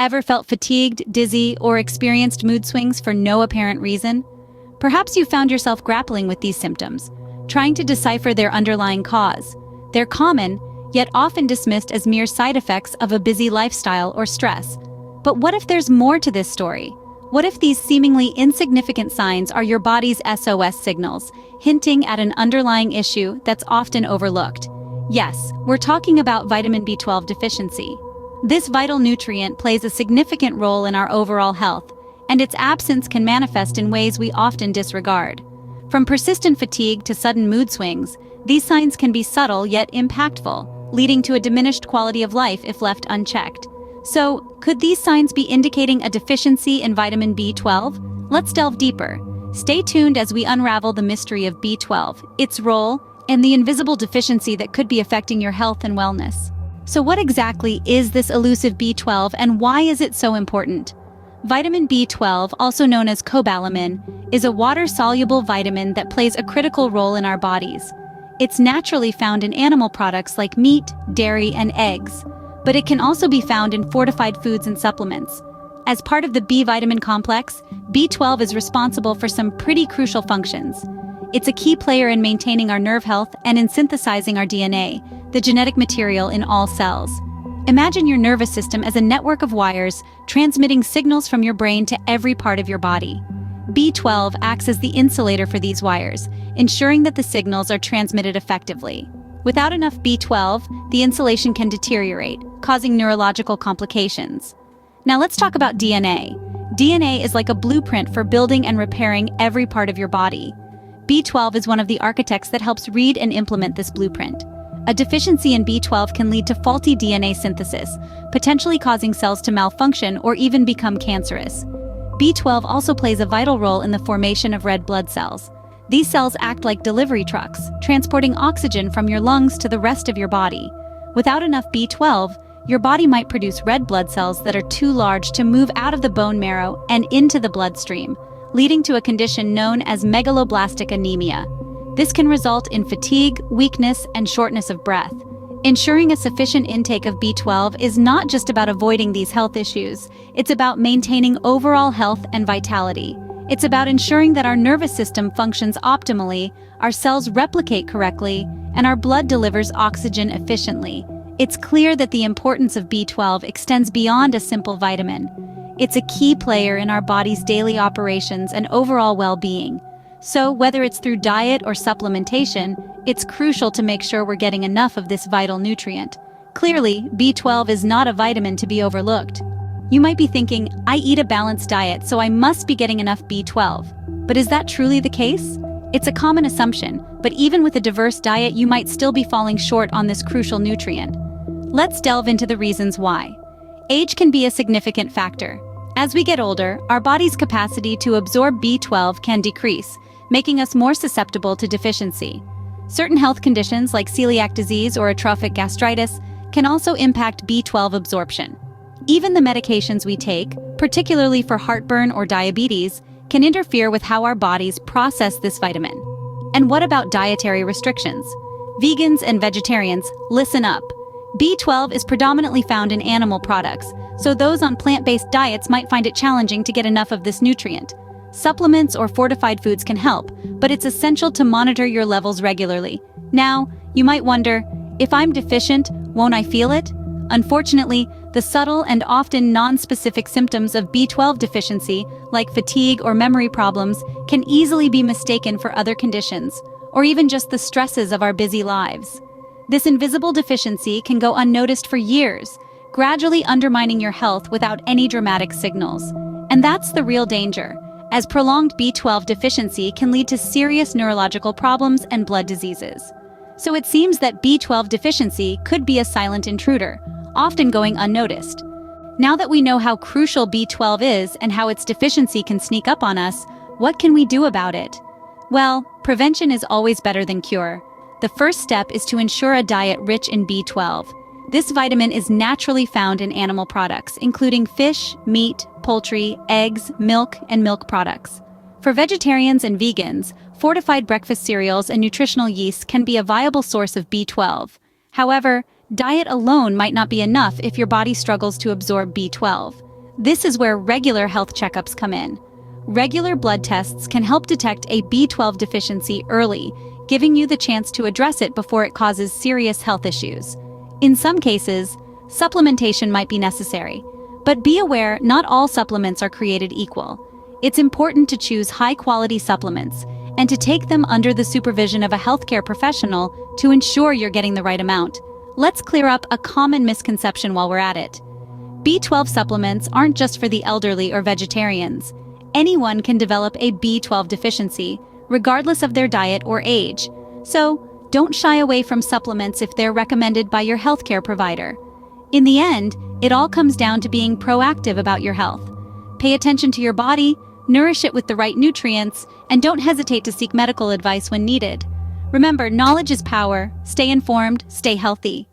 Ever felt fatigued, dizzy, or experienced mood swings for no apparent reason? Perhaps you found yourself grappling with these symptoms, trying to decipher their underlying cause. They're common, yet often dismissed as mere side effects of a busy lifestyle or stress. But what if there's more to this story? What if these seemingly insignificant signs are your body's SOS signals, hinting at an underlying issue that's often overlooked? Yes, we're talking about vitamin B12 deficiency. This vital nutrient plays a significant role in our overall health, and its absence can manifest in ways we often disregard. From persistent fatigue to sudden mood swings, these signs can be subtle yet impactful, leading to a diminished quality of life if left unchecked. So, could these signs be indicating a deficiency in vitamin B12? Let's delve deeper. Stay tuned as we unravel the mystery of B12, its role, and the invisible deficiency that could be affecting your health and wellness. So what exactly is this elusive B12 and why is it so important? Vitamin B12, also known as Cobalamin, is a water-soluble vitamin that plays a critical role in our bodies. It's naturally found in animal products like meat, dairy, and eggs, but it can also be found in fortified foods and supplements. As part of the B vitamin complex, B12 is responsible for some pretty crucial functions. It's a key player in maintaining our nerve health and in synthesizing our DNA, the genetic material in all cells. Imagine your nervous system as a network of wires transmitting signals from your brain to every part of your body. B12 acts as the insulator for these wires, ensuring that the signals are transmitted effectively. Without enough B12, the insulation can deteriorate, causing neurological complications. Now let's talk about DNA. DNA is like a blueprint for building and repairing every part of your body. B12 is one of the architects that helps read and implement this blueprint. A deficiency in B12 can lead to faulty DNA synthesis, potentially causing cells to malfunction or even become cancerous. B12 also plays a vital role in the formation of red blood cells. These cells act like delivery trucks, transporting oxygen from your lungs to the rest of your body. Without enough B12, your body might produce red blood cells that are too large to move out of the bone marrow and into the bloodstream, leading to a condition known as megaloblastic anemia. This can result in fatigue, weakness, and shortness of breath. Ensuring a sufficient intake of B12 is not just about avoiding these health issues, it's about maintaining overall health and vitality. It's about ensuring that our nervous system functions optimally, our cells replicate correctly, and our blood delivers oxygen efficiently. It's clear that the importance of B12 extends beyond a simple vitamin. It's a key player in our body's daily operations and overall well-being. So, whether it's through diet or supplementation, it's crucial to make sure we're getting enough of this vital nutrient. Clearly, B12 is not a vitamin to be overlooked. You might be thinking, I eat a balanced diet, so I must be getting enough B12. But is that truly the case? It's a common assumption, but even with a diverse diet, you might still be falling short on this crucial nutrient. Let's delve into the reasons why. Age can be a significant factor. As we get older, our body's capacity to absorb B12 can decrease, making us more susceptible to deficiency. Certain health conditions like celiac disease or atrophic gastritis can also impact B12 absorption. Even the medications we take, particularly for heartburn or diabetes, can interfere with how our bodies process this vitamin. And what about dietary restrictions? Vegans and vegetarians, listen up. B12 is predominantly found in animal products, so those on plant-based diets might find it challenging to get enough of this nutrient. Supplements or fortified foods can help, but it's essential to monitor your levels regularly. Now, you might wonder, if I'm deficient, won't I feel it? Unfortunately, the subtle and often non-specific symptoms of B12 deficiency, like fatigue or memory problems, can easily be mistaken for other conditions, or even just the stresses of our busy lives. This invisible deficiency can go unnoticed for years, gradually undermining your health without any dramatic signals. And that's the real danger, as prolonged B12 deficiency can lead to serious neurological problems and blood diseases. So it seems that B12 deficiency could be a silent intruder, often going unnoticed. Now that we know how crucial B12 is and how its deficiency can sneak up on us, what can we do about it? Well, prevention is always better than cure. The first step is to ensure a diet rich in B12. This vitamin is naturally found in animal products, including fish, meat, poultry, eggs, milk, and milk products. For vegetarians and vegans, fortified breakfast cereals and nutritional yeast can be a viable source of B12. However, diet alone might not be enough if your body struggles to absorb B12. This is where regular health checkups come in. Regular blood tests can help detect a B12 deficiency early, giving you the chance to address it before it causes serious health issues. In some cases, supplementation might be necessary, but be aware not all supplements are created equal. It's important to choose high-quality supplements and to take them under the supervision of a healthcare professional to ensure you're getting the right amount. Let's clear up a common misconception while we're at it. B12 supplements aren't just for the elderly or vegetarians. Anyone can develop a B12 deficiency, regardless of their diet or age. So, don't shy away from supplements if they're recommended by your healthcare provider. In the end, it all comes down to being proactive about your health. Pay attention to your body, nourish it with the right nutrients, and don't hesitate to seek medical advice when needed. Remember, knowledge is power. Stay informed, stay healthy.